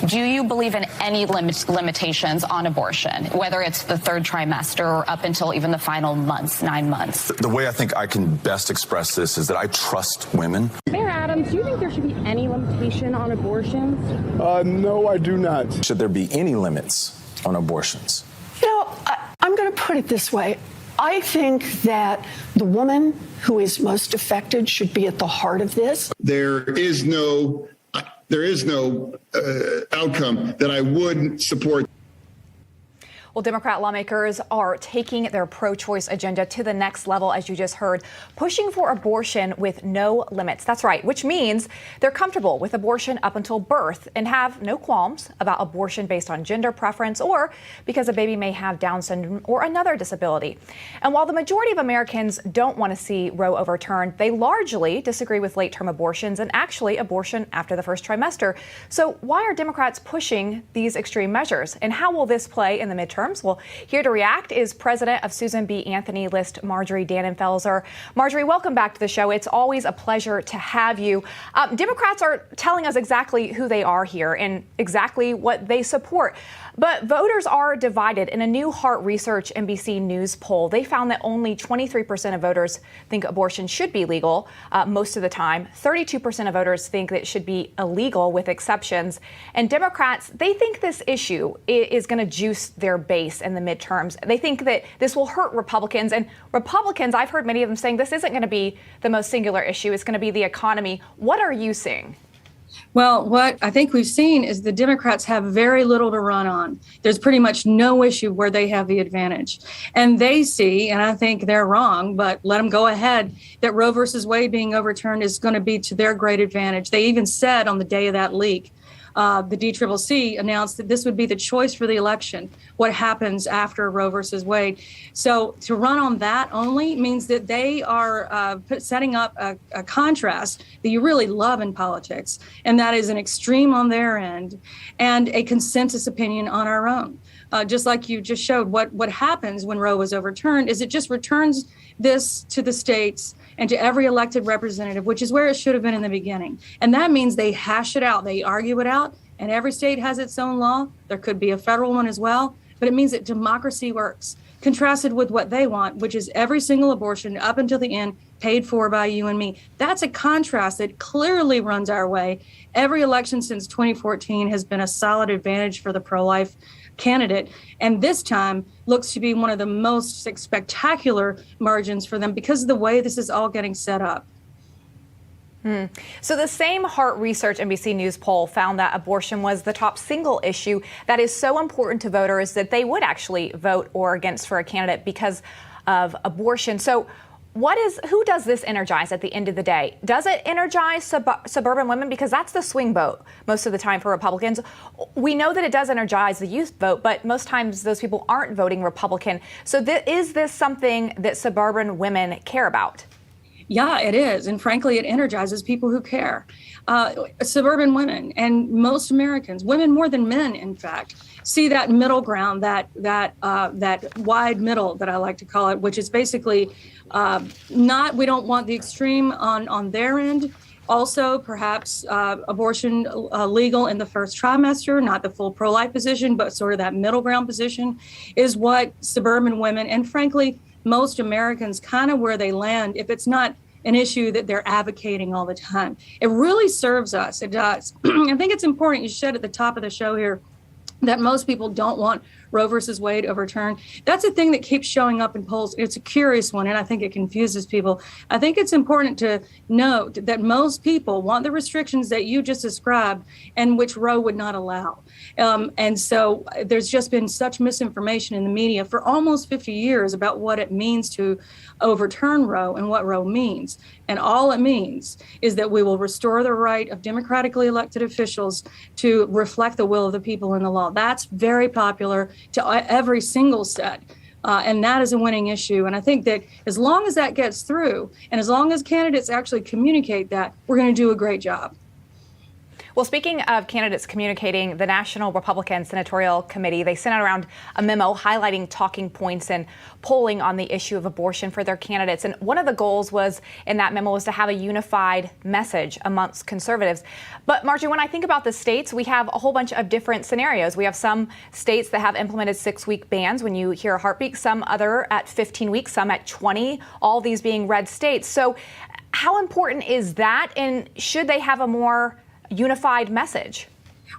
Do you believe in any limitations on abortion, whether it's the third trimester or up until even the final months, 9 months? The way I think I can best express this is that I trust women. Mayor Adams, do you think there should be any limitation on abortions? No, I do not. Should there be any limits on abortions? You know, I'm going to put it this way. I think that the woman who is most affected should be at the heart of this. There is no outcome that I would support. Well, Democrat lawmakers are taking their pro-choice agenda to the next level, as you just heard, pushing for abortion with no limits. That's right, which means they're comfortable with abortion up until birth and have no qualms about abortion based on gender preference or because a baby may have Down syndrome or another disability. And while the majority of Americans don't want to see Roe overturned, they largely disagree with late-term abortions and actually abortion after the first trimester. So why are Democrats pushing these extreme measures? And how will this play in the midterm? Well, here to react is President of Susan B. Anthony List, Marjorie Dannenfelser. Marjorie, welcome back to the show. It's always a pleasure to have you. Democrats are telling us exactly who they are here and exactly what they support. But voters are divided. In a new Hart Research NBC News poll, they found that only 23% of voters think abortion should be legal most of the time. 32% of voters think that it should be illegal with exceptions. And Democrats, they think this issue is going to juice their base in the midterms. They think that this will hurt Republicans. And Republicans, I've heard many of them saying this isn't going to be the most singular issue. It's going to be the economy. What are you seeing? Well, what I think we've seen is the Democrats have very little to run on. There's pretty much no issue where they have the advantage. And they see, and I think they're wrong, but let them go ahead, that Roe versus Wade being overturned is going to be to their great advantage. They even said on the day of that leak, the DCCC announced that this would be the choice for the election, what happens after Roe versus Wade. So to run on that only means that they are setting up a contrast that you really love in politics, and that is an extreme on their end and a consensus opinion on our own. Just like you just showed, what happens when Roe was overturned is it just returns this to the states and to every elected representative, which is where it should have been in the beginning. And that means they hash it out, they argue it out, and every state has its own law. There could be a federal one as well, but it means that democracy works, contrasted with what they want, which is every single abortion up until the end paid for by you and me. That's a contrast that clearly runs our way. Every election since 2014 has been a solid advantage for the pro-life candidate, and this time looks to be one of the most spectacular margins for them because of the way this is all getting set up. So the same Hart Research NBC News poll found that abortion was the top single issue that is so important to voters that they would actually vote or against for a candidate because of abortion. So who does this energize at the end of the day? Does it energize suburban women? Because that's the swing vote most of the time for Republicans. We know that it does energize the youth vote, but most times those people aren't voting Republican. So is this something that suburban women care about? Yeah, it is. And frankly, it energizes people who care. Suburban women and most Americans, women more than men, in fact, see that middle ground, that wide middle that I like to call it, which is basically we don't want the extreme on their end. Also, perhaps abortion legal in the first trimester, not the full pro-life position, but sort of that middle ground position is what suburban women and frankly, most Americans kind of where they land if it's not an issue that they're advocating all the time. It really serves us. It does. I think it's important. You said at the top of the show here that most people don't want Roe versus Wade overturned. That's a thing that keeps showing up in polls. It's a curious one, and I think it confuses people. I think it's important to note that most people want the restrictions that you just described and which Roe would not allow. And so there's just been such misinformation in the media for almost 50 years about what it means to overturn Roe and what Roe means. And all it means is that we will restore the right of democratically elected officials to reflect the will of the people in the law. That's very popular to every single set. And that is a winning issue. And I think that as long as that gets through and as long as candidates actually communicate that, we're going to do a great job. Well, speaking of candidates communicating, the National Republican Senatorial Committee, they sent out around a memo highlighting talking points and polling on the issue of abortion for their candidates. And one of the goals was in that memo was to have a unified message amongst conservatives. But Marjorie, when I think about the states, we have a whole bunch of different scenarios. We have some states that have implemented 6-week bans when you hear a heartbeat, some other at 15 weeks, some at 20, all these being red states. So how important is that? And should they have a more unified message?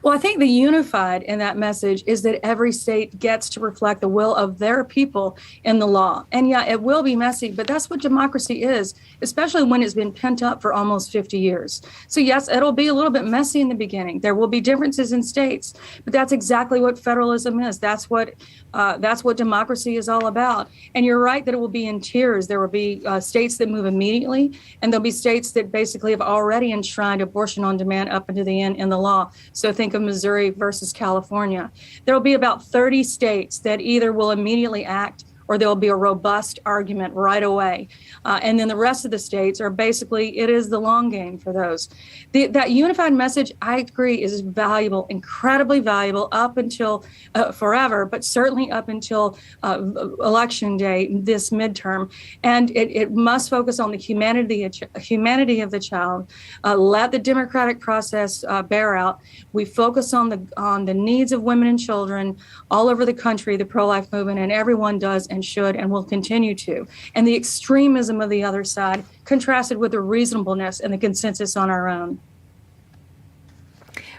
Well, I think the unified in that message is that every state gets to reflect the will of their people in the law. And yeah, it will be messy, but that's what democracy is, especially when it's been pent up for almost 50 years. So yes, it'll be a little bit messy in the beginning. There will be differences in states, but that's exactly what federalism is. That's what democracy is all about. And you're right that it will be in tiers. There will be states that move immediately, and there'll be states that basically have already enshrined abortion on demand up into the end in the law. So think of Missouri versus California. There will be about 30 states that either will immediately act or there will be a robust argument right away. And then the rest of the states are basically, it is the long game for those. That unified message, I agree, is valuable, incredibly valuable up until forever, but certainly up until election day, this midterm. And it must focus on the humanity of the child. Let the democratic process bear out. We focus on the needs of women and children all over the country, the pro-life movement, and everyone does and should and will continue to. And the extremism of the other side contrasted with the reasonableness and the consensus on our own.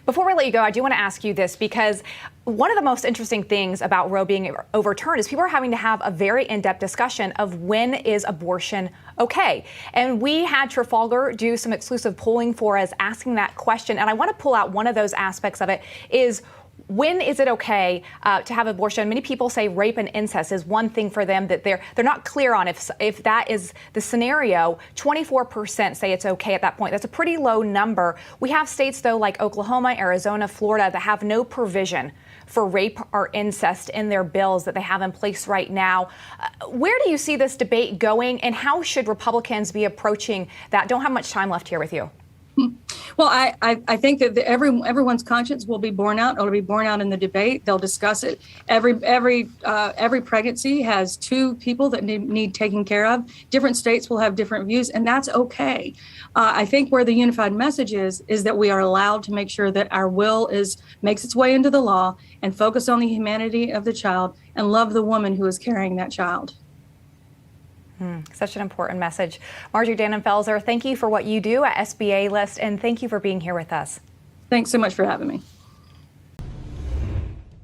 Before we let you go, I do want to ask you this, because one of the most interesting things about Roe being overturned is people are having to have a very in-depth discussion of when is abortion okay. And we had Trafalgar do some exclusive polling for us asking that question. And I want to pull out one of those aspects of it is, when is it okay to have abortion? Many people say rape and incest is one thing for them that they're not clear on if that is the scenario. 24% say it's okay at that point. That's a pretty low number. We have states, though, like Oklahoma, Arizona, Florida, that have no provision for rape or incest in their bills that they have in place right now. Where do you see this debate going, and how should Republicans be approaching that? Don't have much time left here with you. Well, I think that everyone's conscience will be borne out. It'll be borne out in the debate. They'll discuss it. Every pregnancy has two people that need taken care of. Different states will have different views, and that's okay. I think where the unified message is that we are allowed to make sure that our will makes its way into the law and focus on the humanity of the child and love the woman who is carrying that child. Such an important message. Marjorie Dannenfelser, thank you for what you do at SBA List, and thank you for being here with us. Thanks so much for having me.